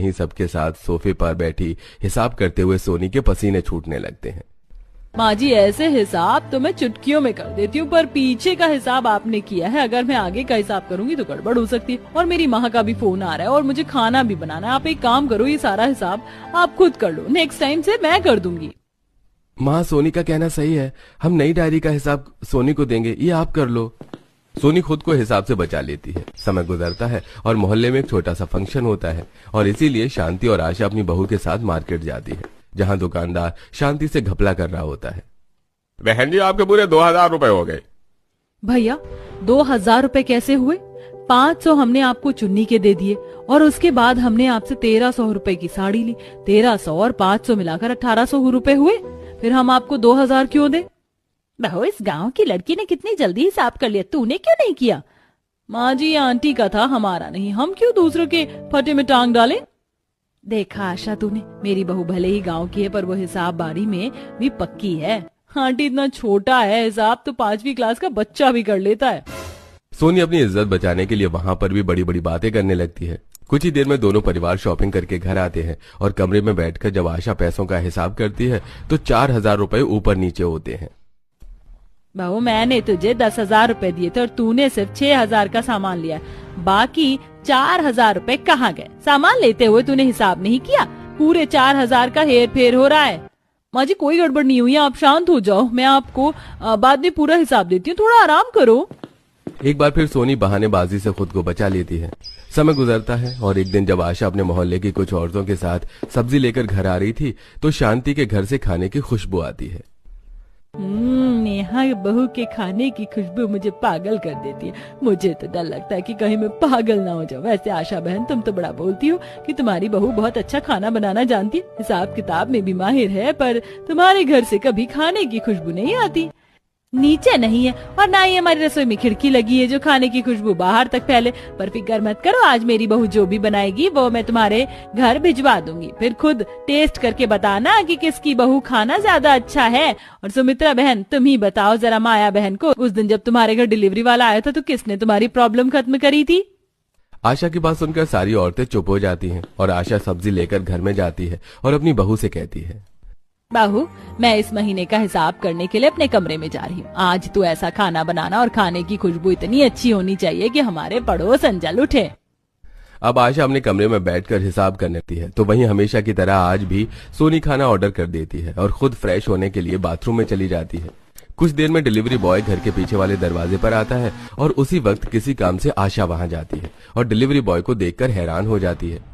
वहीं सबके साथ सोफे पर बैठी हिसाब करते हुए सोनी के पसीने छूटने लगते हैं। माँ जी, ऐसे हिसाब तो मैं चुटकियों में कर देती हूँ, पर पीछे का हिसाब आपने किया है। अगर मैं आगे का हिसाब करूंगी तो गड़बड़ हो सकती है। और मेरी माँ का भी फोन आ रहा है और मुझे खाना भी बनाना है। आप एक काम करो, ये सारा हिसाब आप खुद कर लो, नेक्स्ट टाइम से मैं कर दूंगी। माँ, सोनी का कहना सही है, हम नई डायरी का हिसाब सोनी को देंगे, ये आप कर लो। सोनी खुद को हिसाब से बचा लेती है। समय गुजरता है और मोहल्ले में एक छोटा सा फंक्शन होता है और इसीलिए शांति और आशा अपनी बहू के साथ मार्केट जाती है, जहां दुकानदार शांति से घपला कर रहा होता है। बहन जी, आपके पूरे 2000 रुपए हो गए। भैया, 2000 रुपए कैसे हुए? 500 हमने आपको चुन्नी के दे दिए और उसके बाद हमने आपसे 1300 रुपए की साड़ी ली। 1300 और 500 मिलाकर 1800 रुपए हुए। फिर हम आपको 2000 क्यों दे? बहू, इस गांव की लड़की ने कितनी जल्दी हिसाब कर लिया, तूने क्यों नहीं किया? माँ जी, आंटी का था, हमारा नहीं। हम क्यों दूसरों के फटे में टांग डालें? देखा आशा, तूने, मेरी बहू भले ही गांव की है पर वो हिसाब बारी में भी पक्की है। आंटी इतना छोटा है, हिसाब तो 5वीं क्लास का बच्चा भी कर लेता है। सोनी अपनी इज्जत बचाने के लिए वहां पर भी बड़ी बड़ी बातें करने लगती है। कुछ ही देर में दोनों परिवार शॉपिंग करके घर आते हैं और कमरे में बैठकर जब आशा पैसों का हिसाब करती है तो 4000 रुपए ऊपर नीचे होते हैं। बहू, मैंने तुझे 10,000 रुपए दिए थे और तूने सिर्फ 6,000 का सामान लिया। बाकी 4,000 रुपए कहाँ गए? सामान लेते हुए तूने हिसाब नहीं किया। पूरे 4,000 का हेर फेर हो रहा है। माँ जी, कोई गड़बड़ नहीं हुई, आप शांत हो जाओ। मैं आपको बाद में पूरा हिसाब देती हूँ, थोड़ा आराम करो। एक बार फिर सोनी बहानेबाजी से खुद को बचा लेती है। समय गुजरता है और एक दिन जब आशा अपने मोहल्ले की कुछ औरतों के साथ सब्जी लेकर घर आ रही थी तो शांति के घर से खाने की खुशबू आती है। नेहा बहू के खाने की खुशबू मुझे पागल कर देती है। मुझे तो डर लगता है कि कहीं मैं पागल ना हो जाऊं। वैसे आशा बहन, तुम तो बड़ा बोलती हो कि तुम्हारी बहू बहुत अच्छा खाना बनाना जानती है, हिसाब किताब में भी माहिर है, पर तुम्हारे घर से कभी खाने की खुशबू नहीं आती। नीचे नहीं है और ना ही हमारी रसोई में खिड़की लगी है जो खाने की खुशबू बाहर तक फैले। पर फिक्र मत करो, आज मेरी बहू जो भी बनाएगी वो मैं तुम्हारे घर भिजवा दूंगी। फिर खुद टेस्ट करके बताना कि किसकी बहू खाना ज्यादा अच्छा है। और सुमित्रा बहन, तुम ही बताओ जरा माया बहन को, उस दिन जब तुम्हारे घर डिलीवरी वाला आया था तो किसने तुम्हारी प्रॉब्लम खत्म करी थी? आशा की बात सुनकर सारी औरतें चुप हो जाती हैं और आशा सब्जी लेकर घर में जाती है और अपनी बहू से कहती है, बहू, मैं इस महीने का हिसाब करने के लिए अपने कमरे में जा रही हूँ। आज तू ऐसा खाना बनाना और खाने की खुशबू इतनी अच्छी होनी चाहिए कि हमारे पड़ोस अंजल उठे। अब आशा अपने कमरे में बैठकर हिसाब करने लगती है तो वहीं हमेशा की तरह आज भी सोनी खाना ऑर्डर कर देती है और खुद फ्रेश होने के लिए बाथरूम में चली जाती है। कुछ देर में डिलीवरी बॉय घर के पीछे वाले दरवाजे पर आता है और उसी वक्त किसी काम से आशा वहां जाती है और डिलीवरी बॉय को देखकर हैरान हो जाती है।